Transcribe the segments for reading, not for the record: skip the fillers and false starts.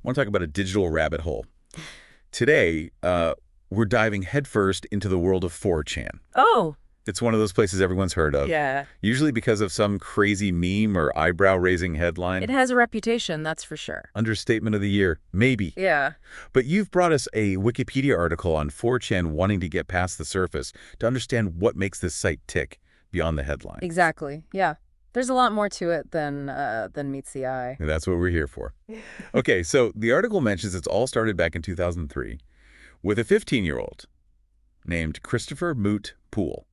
want to talk about a digital rabbit hole. Today, we're diving headfirst into the world of 4chan. Oh, It's one of those places everyone's heard of, yeah. usually because of some crazy meme or eyebrow-raising headline. It has a reputation, that's for sure. Understatement of the year, maybe. Yeah. But you've brought us a Wikipedia article on 4chan wanting to get past the surface to understand what makes this site tick beyond the headline. Exactly. Yeah. There's a lot more to it than meets the eye. And that's what we're here for. Okay, so the article mentions it's all started back in 2003 with a 15-year-old named Christopher Moot Poole.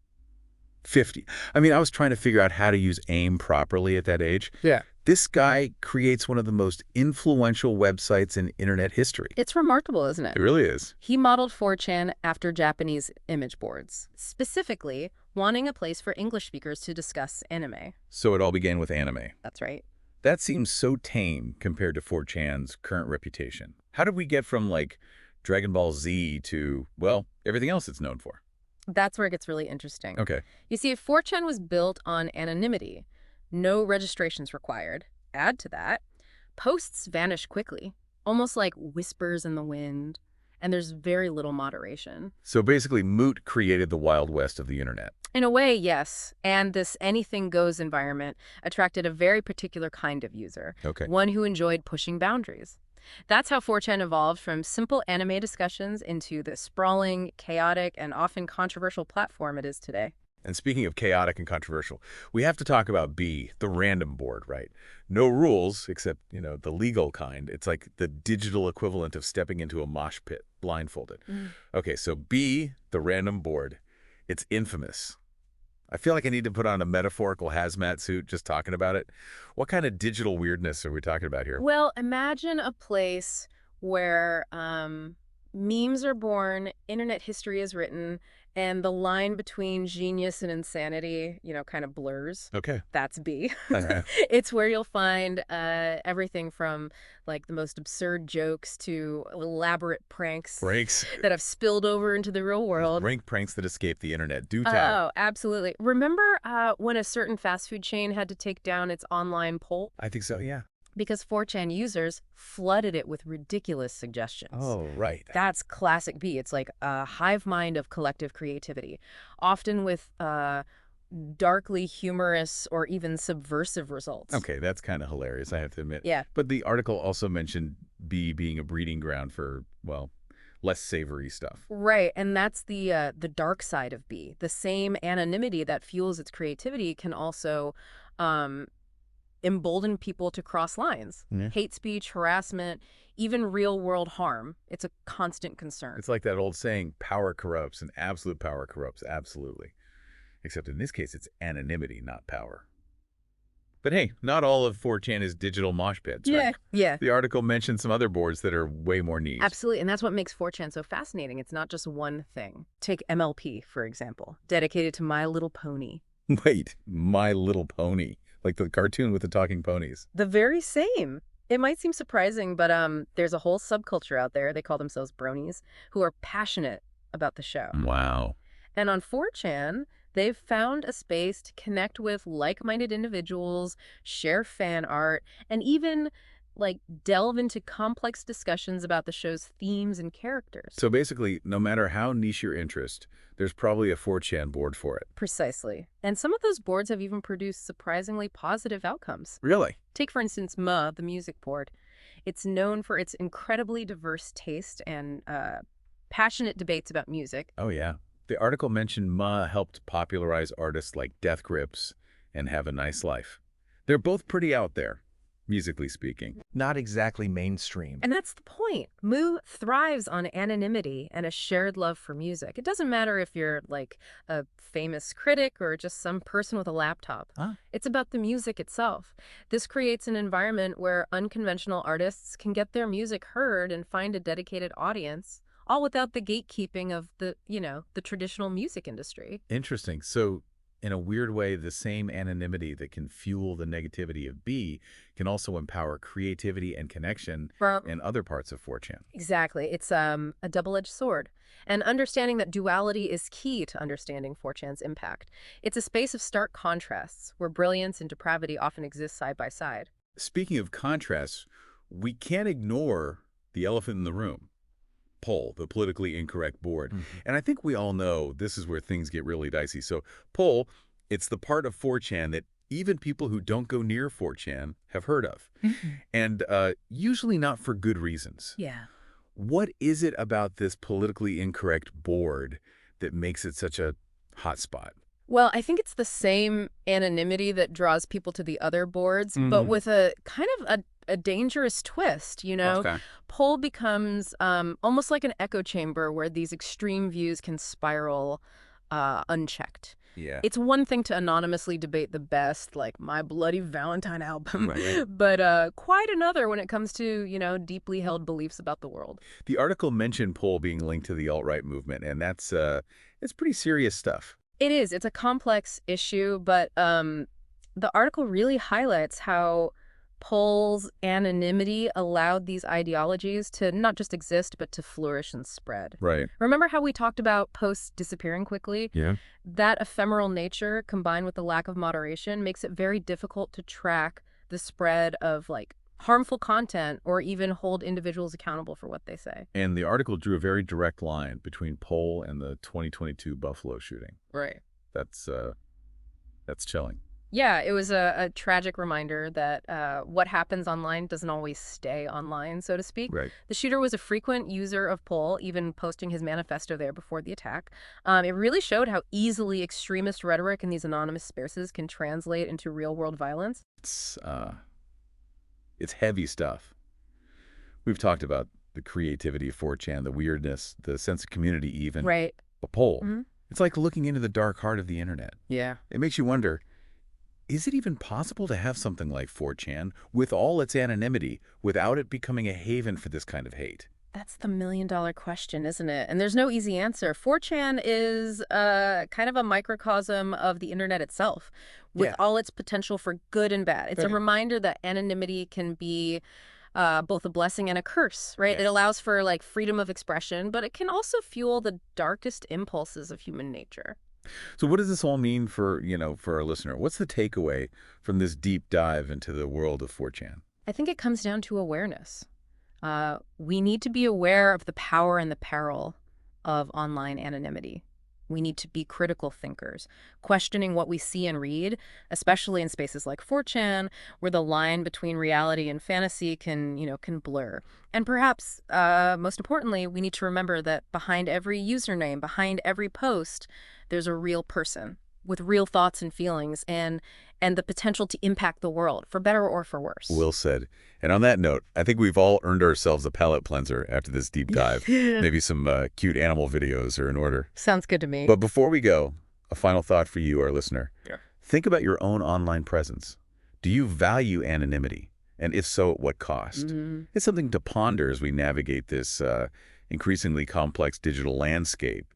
50. I mean, I was trying to figure out how to use AIM properly at that age. Yeah. This guy creates one of the most influential websites in internet history. It's remarkable, isn't it? It really is. He modeled 4chan after Japanese image boards, specifically wanting a place for English speakers to discuss anime. So it all began with anime. That's right. That seems so tame compared to 4chan's current reputation. How did we get from, like, Dragon Ball Z to, well, everything else it's known for? That's where it gets really interesting. Okay. You see, 4chan was built on anonymity. No registrations required. Add to that, posts vanish quickly, almost like whispers in the wind, and there's very little moderation. So basically, Moot created the Wild West of the internet. In a way, yes. And this anything goes environment attracted a very particular kind of user, Okay. one who enjoyed pushing boundaries. That's how 4chan evolved from simple anime discussions into the sprawling, chaotic, and often controversial platform it is today. And speaking of chaotic and controversial, we have to talk about B, the random board, right? No rules, except, the legal kind. It's like the digital equivalent of stepping into a mosh pit, blindfolded. Okay, so B, the random board, it's infamous. I feel like I need to put on a metaphorical hazmat suit just talking about it. What kind of digital weirdness are we talking about here? Well, imagine a place where memes are born, internet history is written, and the line between genius and insanity, kind of blurs. Okay. That's B. Uh-huh. It's where you'll find everything from like the most absurd jokes to elaborate pranks Pranks. that have spilled over into the real world. Rank pranks that escape the internet. Do tell. Oh, absolutely. Remember when a certain fast food chain had to take down its online poll? I think so, yeah. Because 4chan users flooded it with ridiculous suggestions. Oh, right. That's classic B. It's like a hive mind of collective creativity, often with darkly humorous or even subversive results. Okay, that's kind of hilarious, I have to admit. Yeah. But the article also mentioned B being a breeding ground for, well, less savory stuff. Right, and that's the dark side of B. The same anonymity that fuels its creativity can also embolden people to cross lines. Yeah. Hate speech, harassment, even real-world harm. It's a constant concern. It's like that old saying, power corrupts, and absolute power corrupts, absolutely. Except in this case, it's anonymity, not power. But hey, not all of 4chan is digital mosh pits, right? Yeah. The article mentioned some other boards that are way more niche. Absolutely, and that's what makes 4chan so fascinating. It's not just one thing. Take MLP, for example, dedicated to My Little Pony. Wait, My Little Pony. Like the cartoon with the talking ponies. The very same. It might seem surprising, but there's a whole subculture out there, they call themselves bronies, who are passionate about the show. Wow. And on 4chan, they've found a space to connect with like-minded individuals, share fan art, and even delve into complex discussions about the show's themes and characters. So basically, no matter how niche your interest, there's probably a 4chan board for it. Precisely. And some of those boards have even produced surprisingly positive outcomes. Really? Take, for instance, the music board. It's known for its incredibly diverse taste and passionate debates about music. Oh, yeah. The article mentioned Ma helped popularize artists like Death Grips and Have a Nice Life. They're both pretty out there, musically speaking. Not exactly mainstream. And that's the point. Moo thrives on anonymity and a shared love for music. It doesn't matter if you're like a famous critic or just some person with a laptop. Huh? It's about the music itself. This creates an environment where unconventional artists can get their music heard and find a dedicated audience, all without the gatekeeping of the traditional music industry. Interesting. So in a weird way, the same anonymity that can fuel the negativity of B can also empower creativity and connection in other parts of 4chan. Exactly. It's a double-edged sword. And understanding that duality is key to understanding 4chan's impact. It's a space of stark contrasts where brilliance and depravity often exist side by side. Speaking of contrasts, we can't ignore the elephant in the room. Poll, the politically incorrect board. And I think we all know this is where things get really dicey. So poll, it's the part of 4chan that even people who don't go near 4chan have heard of. And usually not for good reasons. Yeah. What is it about this politically incorrect board that makes it such a hot spot? Well, I think it's the same anonymity that draws people to the other boards, but with a kind of a dangerous twist, you know? Okay. Poll becomes almost like an echo chamber where these extreme views can spiral unchecked. Yeah. It's one thing to anonymously debate the best, like My Bloody Valentine album, Right. but quite another when it comes to, you know, deeply held beliefs about the world. The article mentioned poll being linked to the alt-right movement, and it's pretty serious stuff. It is. It's a complex issue, but the article really highlights how Poll's anonymity allowed these ideologies to not just exist, but to flourish and spread. Right. Remember how we talked about posts disappearing quickly? Yeah. That ephemeral nature, combined with the lack of moderation, makes it very difficult to track the spread of, like, harmful content or even hold individuals accountable for what they say. And the article drew a very direct line between poll and the 2022 Buffalo shooting. Right. That's chilling. Yeah, it was a tragic reminder that what happens online doesn't always stay online, so to speak. Right. The shooter was a frequent user of Poll, even posting his manifesto there before the attack. It really showed how easily extremist rhetoric in these anonymous spaces can translate into real-world violence. It's heavy stuff. We've talked about the creativity of 4chan, the weirdness, the sense of community even. Right. A poll. Mm-hmm. It's like looking into the dark heart of the internet. Yeah. It makes you wonder, is it even possible to have something like 4chan with all its anonymity without it becoming a haven for this kind of hate? That's the million-dollar question, isn't it? And there's no easy answer. 4chan is kind of a microcosm of the internet itself, with all its potential for good and bad. It's a reminder that anonymity can be both a blessing and a curse, right? Yeah. It allows for, like, freedom of expression, but it can also fuel the darkest impulses of human nature. So what does this all mean for our listener? What's the takeaway from this deep dive into the world of 4chan? I think it comes down to awareness. We need to be aware of the power and the peril of online anonymity. We need to be critical thinkers, questioning what we see and read, especially in spaces like 4chan, where the line between reality and fantasy can blur. And perhaps, most importantly, we need to remember that behind every username, behind every post, there's a real person with real thoughts and feelings and the potential to impact the world, for better or for worse. Well said. And on that note, I think we've all earned ourselves a palate cleanser after this deep dive. Maybe some cute animal videos are in order. Sounds good to me. But before we go, a final thought for you, our listener. Yeah. Think about your own online presence. Do you value anonymity? And if so, at what cost? It's something to ponder as we navigate this increasingly complex digital landscape.